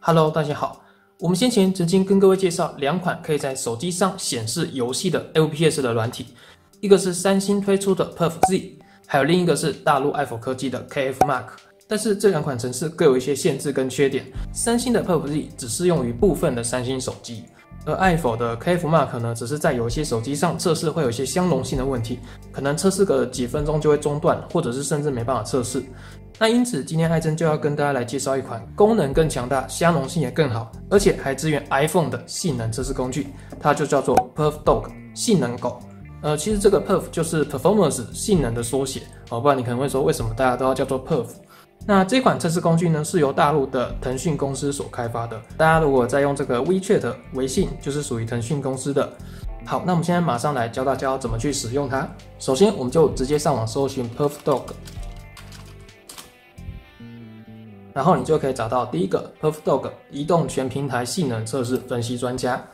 Hello， 大家好。我们先前曾经跟各位介绍两款可以在手机上显示游戏的 FPS 的软体，一个是三星推出的 PUBG， 还有另一个是大陆爱否科技的 KF Mark。但是这两款程式各有一些限制跟缺点。三星的 PUBG 只适用于部分的三星手机，而爱否的 KF Mark 呢，只是在有一些手机上测试会有一些相容性的问题，可能测试个几分钟就会中断，或者是甚至没办法测试。那因此，今天艾珍就要跟大家来介绍一款功能更强大、相容性也更好，而且还支援 iPhone 的性能测试工具，它就叫做 PerfDog 性能狗。其实这个 Perf 就是 Performance 性能的缩写不然你可能会说，为什么大家都要叫做 Perf？ 那这款测试工具呢，是由大陆的腾讯公司所开发的。大家如果在用这个 WeChat 微信，就是属于腾讯公司的。好，那我们现在马上来教大家要怎么去使用它。首先，我们就直接上网搜寻 PerfDog。然后你就可以找到第一个 PerfDog 移动全平台性能测试分析专家。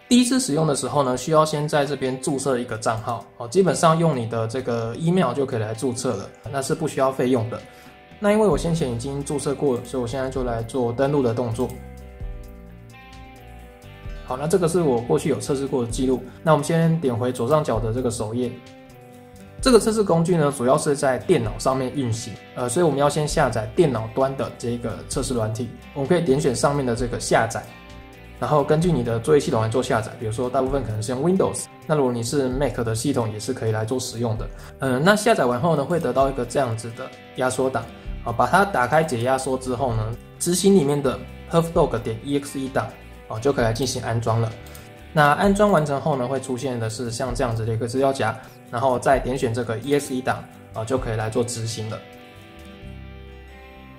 第一次使用的时候呢，需要先在这边注册一个账号基本上用你的这个 email 就可以来注册了，那是不需要费用的。那因为我先前已经注册过了，所以我现在就来做登录的动作。好，那这个是我过去有测试过的记录。那我们先点回左上角的这个首页。这个测试工具呢，主要是在电脑上面运行，所以我们要先下载电脑端的这个测试软体。我们可以点选上面的这个下载，然后根据你的作业系统来做下载。比如说，大部分可能是用 Windows， 那如果你是 Mac 的系统，也是可以来做使用的。那下载完后呢，会得到一个这样子的压缩档，把它打开解压缩之后呢，执行里面的 perfdog.exe 档就可以来进行安装了。那安装完成后呢，会出现的是像这样子的一个资料夹，然后再点选这个 exe 档就可以来做执行了。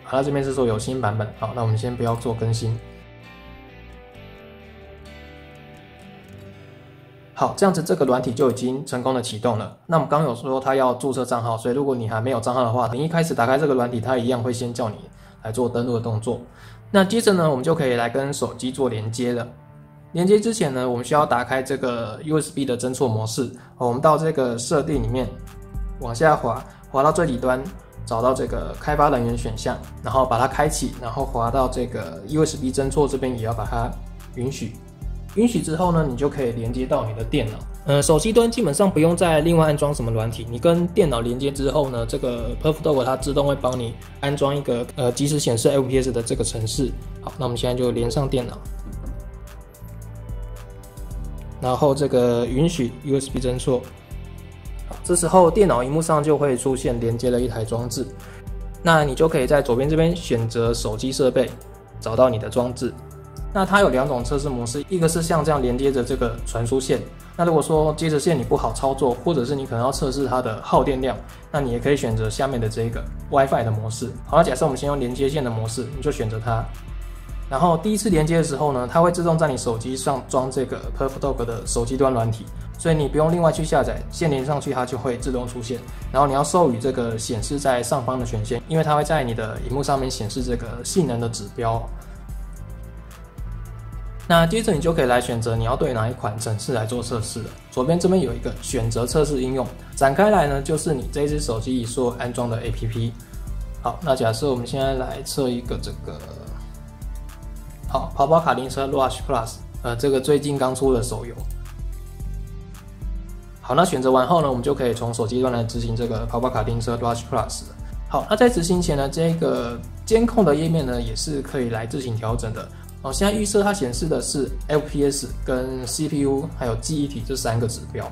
好，那这边是说有新版本，好，那我们先不要做更新。好，这样子这个软体就已经成功的启动了。那我们刚刚有说它要注册账号，所以如果你还没有账号的话，你一开始打开这个软体，它一样会先叫你来做登录的动作。那接着呢，我们就可以来跟手机做连接了。连接之前呢，我们需要打开这个 USB 的侦错模式。我们到这个设定里面往下滑到最底端，找到这个开发人员选项，然后把它开启，然后滑到这个 USB 侦错这边也要把它允许。允许之后呢，你就可以连接到你的电脑。手机端基本上不用再另外安装什么软体，你跟电脑连接之后呢，这个 PerfDog 它自动会帮你安装一个即时显示 FPS 的这个程式。好，那我们现在就连上电脑。然后这个允许 USB 侦错，这时候电脑萤幕上就会出现连接了一台装置，那你就可以在左边这边选择手机设备，找到你的装置。那它有两种测试模式，一个是像这样连接着这个传输线，那如果说接着线你不好操作，或者是你可能要测试它的耗电量，那你也可以选择下面的这个 WiFi 的模式。好，那假设我们先用连接线的模式，你就选择它。然后第一次连接的时候呢，它会自动在你手机上装这个 PerfDog 的手机端软体，所以你不用另外去下载，线连上去它就会自动出现。然后你要授予这个显示在上方的权限，因为它会在你的萤幕上面显示这个性能的指标。那接着你就可以来选择你要对哪一款程式来做测试了。左边这边有一个选择测试应用，展开来呢就是你这只手机里所安装的 APP。好，那假设我们现在来测一个这个。好，跑跑卡丁车 Rush Plus， 这个最近刚出的手游。好，那选择完后呢，我们就可以从手机端来执行这个跑跑卡丁车 Rush Plus 了。好，那在执行前呢，这个监控的页面呢，也是可以来自行调整的。现在预设它显示的是 FPS 跟 CPU 还有记忆体这三个指标。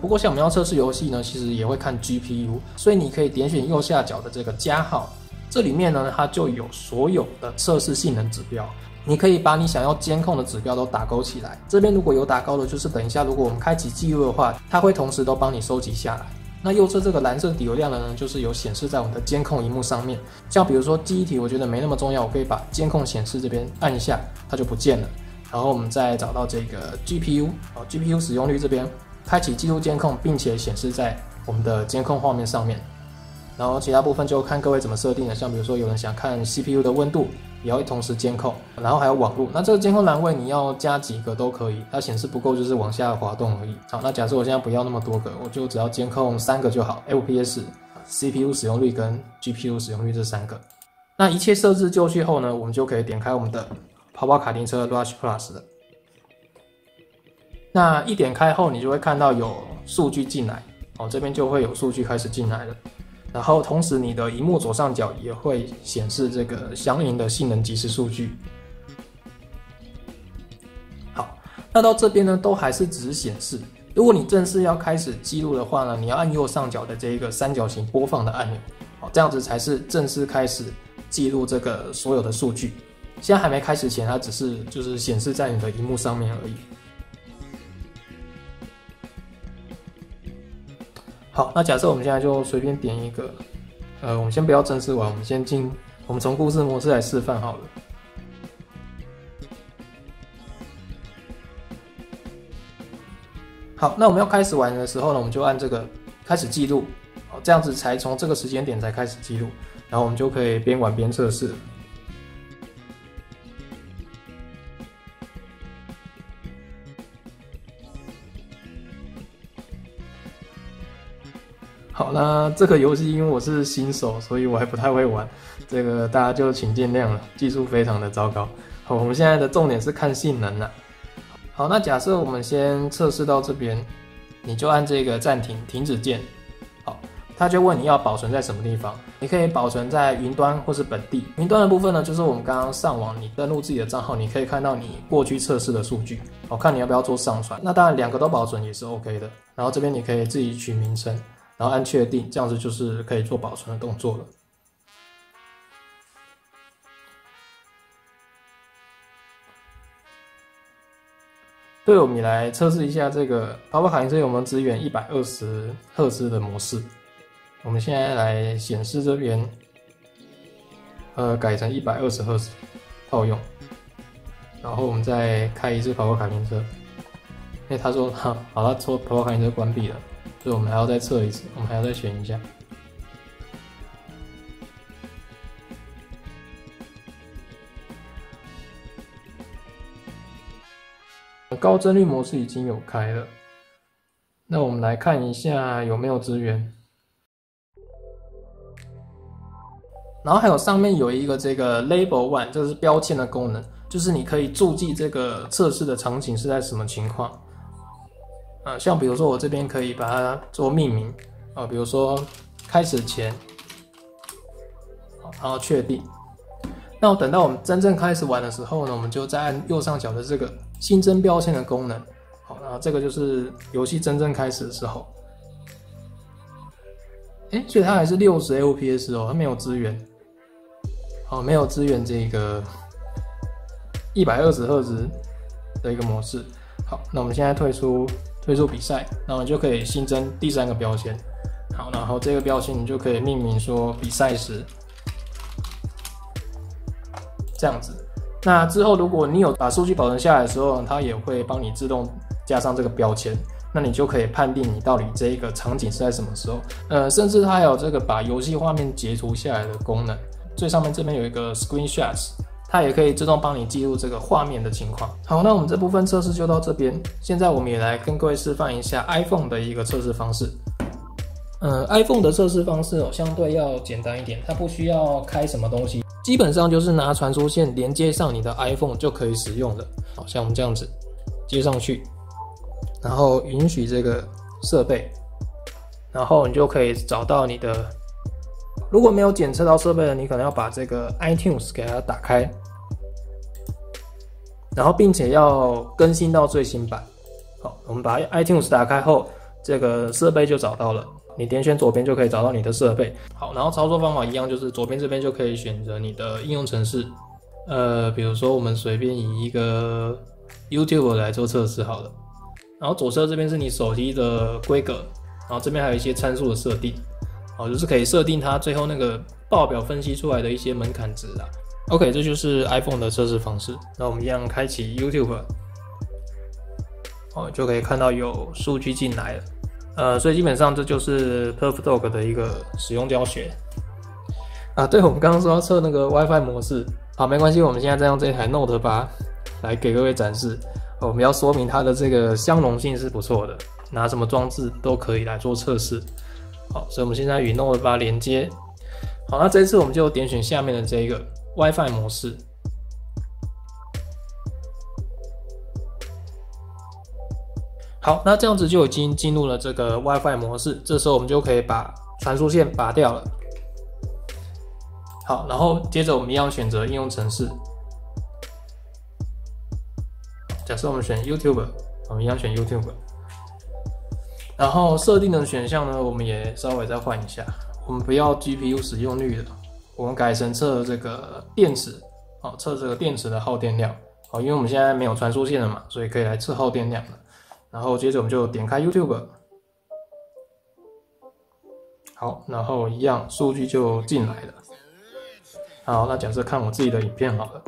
不过像我们要测试游戏呢，其实也会看 GPU， 所以你可以点选右下角的这个加号，这里面呢，它就有所有的测试性能指标。你可以把你想要监控的指标都打勾起来，这边如果有打勾的，就是等一下如果我们开启记录的话，它会同时都帮你收集下来。那右侧这个蓝色底流量的呢，就是有显示在我们的监控萤幕上面。像比如说记忆体，我觉得没那么重要，我可以把监控显示这边按一下，它就不见了。然后我们再找到这个 GPU 使用率这边，开启记录监控，并且显示在我们的监控画面上面。然后其他部分就看各位怎么设定的，像比如说有人想看 CPU 的温度，也要同时监控，然后还有网络。那这个监控栏位你要加几个都可以，它显示不够就是往下滑动而已。好，那假设我现在不要那么多个，我就只要监控3个就好 ，FPS、CPU 使用率跟 GPU 使用率这3个。那一切设置就绪后呢，我们就可以点开我们的跑跑卡丁车 Rush Plus 了。那一点开后，你就会看到有数据进来，这边就会有数据开始进来了。然后同时你的萤幕左上角也会显示这个相应的性能即时数据。好，那到这边呢，都还是只是显示。如果你正式要开始记录的话呢，你要按右上角的这一个三角形播放的按钮，这样子才是正式开始记录这个所有的数据。现在还没开始前，它只是就是显示在你的萤幕上面而已。好，那假设我们现在就随便点一个，我们先不要正式玩，我们从故事模式来示范好了。好，那我们要开始玩的时候呢，我们就按这个开始记录，这样子才从这个时间点才开始记录，然后我们就可以边玩边测试。好，那这个游戏因为我是新手，所以我还不太会玩，这个大家就请见谅了，技术非常的糟糕。好，我们现在的重点是看性能啦。好，那假设我们先测试到这边，你就按这个暂停停止键。好，它就问你要保存在什么地方，你可以保存在云端或是本地。云端的部分呢，就是我们刚刚上网，你登录自己的账号，你可以看到你过去测试的数据，看你要不要做上传。那当然两个都保存也是 OK 的。然后这边你可以自己取名称。然后按确定，这样子就是可以做保存的动作了。对，我们来测试一下这个跑跑卡丁车有没有支援120赫兹的模式。我们现在来显示这边，改成120赫兹套用。然后我们再开一次跑跑卡丁车。他说好，他说跑跑卡丁车关闭了。所以我们还要再测一次，我们还要再选一下。高帧率模式已经有开了，那我们来看一下有没有支援。然后还有上面有一个这个 Label One， 这是标签的功能，就是你可以注记这个测试的场景是在什么情况。像比如说我这边可以把它做命名，比如说开始前，然后确定。那等到我们真正开始玩的时候呢，我们就再按右上角的这个新增标签的功能。好，然后这个就是游戏真正开始的时候。所以它还是60 FPS 哦，它没有支援。没有支援这个120赫兹的一个模式。好，那我们现在退出比赛，那我们就可以新增第3个标签。好，然后这个标签你就可以命名说比赛时，这样子。那之后如果你有把数据保存下来的时候，它也会帮你自动加上这个标签，那你就可以判定你到底这一个场景是在什么时候。甚至它还有这个把游戏画面截图下来的功能。最上面这边有一个 Screenshots。它也可以自动帮你记录这个画面的情况。好，那我们这部分测试就到这边。现在我们也来跟各位示范一下 iPhone 的一个测试方式。iPhone 的测试方式相对要简单一点，它不需要开什么东西，基本上就是拿传输线连接上你的 iPhone 就可以使用了。好，像我们这样子接上去，然后允许这个设备，然后你就可以找到你的。如果没有检测到设备的，你可能要把这个 iTunes 给它打开，然后并且要更新到最新版。好，我们把 iTunes 打开后，这个设备就找到了。你点选左边就可以找到你的设备。好，然后操作方法一样，就是左边这边就可以选择你的应用程式。比如说我们随便以一个 YouTube 来做测试好了。然后左侧这边是你手机的规格，然后这边还有一些参数的设定。好，就是可以设定它最后那个报表分析出来的一些门槛值啦。OK， 这就是 iPhone 的测试方式。那我们一样开启 YouTube， 就可以看到有数据进来了。所以基本上这就是 PerfTalk 的一个使用教学。对，我们刚刚说要测那个 WiFi 模式，好，没关系，我们现在再用这台 Note 8来给各位展示。我们要说明它的这个相容性是不错的，拿什么装置都可以来做测试。好，所以我们现在与 Note 8连接，好，那这一次我们就点选下面的这一个 WiFi 模式。好，那这样子就已经进入了这个 WiFi 模式，这时候我们就可以把传输线拔掉了。好，然后接着我们一样选择应用程式。假设我们选 YouTube， 我们一样选 YouTube。然后设定的选项呢，我们也稍微再换一下，我们不要 GPU 使用率了，我们改成测这个电池，好，测这个电池的耗电量。好，因为我们现在没有传输线了嘛，所以可以来测耗电量了。然后接着我们就点开 YouTube， 好，然后一样数据就进来了。好，那假设看我自己的影片好了。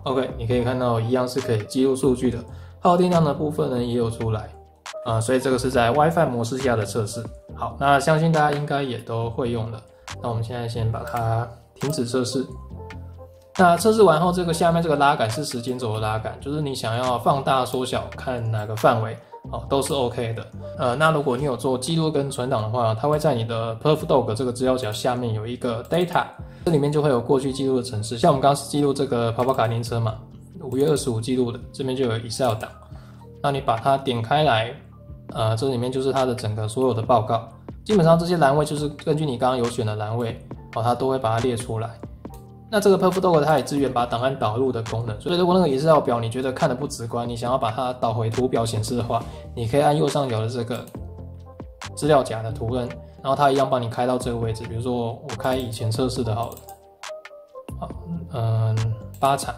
OK， 你可以看到一样是可以记录数据的，耗电量的部分呢也有出来，所以这个是在 WiFi 模式下的测试。好，那相信大家应该也都会用了。那我们现在先把它停止测试。那测试完后，这个下面这个拉杆是时间轴的拉杆，就是你想要放大、缩小，看哪个范围，都是 OK 的。那如果你有做记录跟存档的话，它会在你的 PerfDog 这个资料夹下面有一个 Data， 这里面就会有过去记录的程式，像我们刚刚是记录这个跑跑卡丁车嘛，5月25记录的，这边就有 Excel 档。那你把它点开来，这里面就是它的整个所有的报告，基本上这些栏位就是根据你刚刚有选的栏位，它都会把它列出来。那这个 PerfDog 它也支援把档案导入的功能，所以如果那个 Excel 表你觉得看得不直观，你想要把它导回图表显示的话，你可以按右上角的这个资料夹的图恩，然后它一样帮你开到这个位置。比如说我开以前测试的好了，好，8场，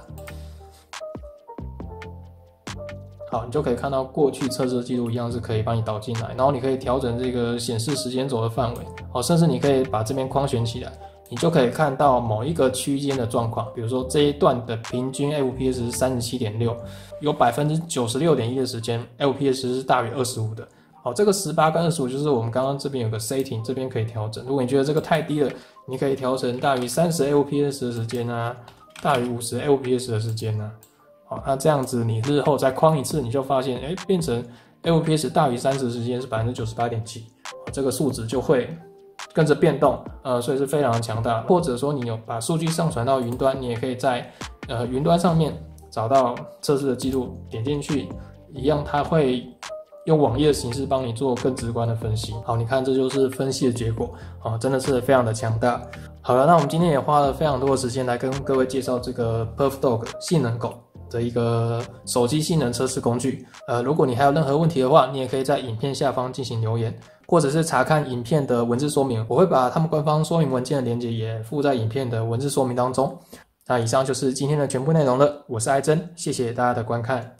好，你就可以看到过去测试记录一样是可以帮你导进来，然后你可以调整这个显示时间轴的范围，好，甚至你可以把这边框选起来。你就可以看到某一个区间的状况，比如说这一段的平均 FPS 是 37.6， 有 96.1% 的时间 FPS 是大于25的。好，这个18跟25就是我们刚刚这边有个 setting， 这边可以调整。如果你觉得这个太低了，你可以调成大于30 FPS 的时间啊，大于50 FPS 的时间啊。好，那这样子你日后再框一次，你就发现，变成 FPS 大于30的时间是 98.7%， 这个数值就会跟着变动，所以是非常的强大。或者说你有把数据上传到云端，你也可以在云端上面找到测试的记录，点进去一样，它会用网页的形式帮你做更直观的分析。好，你看这就是分析的结果，真的是非常的强大。好了，那我们今天也花了非常多的时间来跟各位介绍这个 PerfDog 性能狗的一个手机性能测试工具。如果你还有任何问题的话，你也可以在影片下方进行留言，或者是查看影片的文字说明，我会把他们官方说明文件的连结也附在影片的文字说明当中。那以上就是今天的全部内容了，我是艾珍，谢谢大家的观看。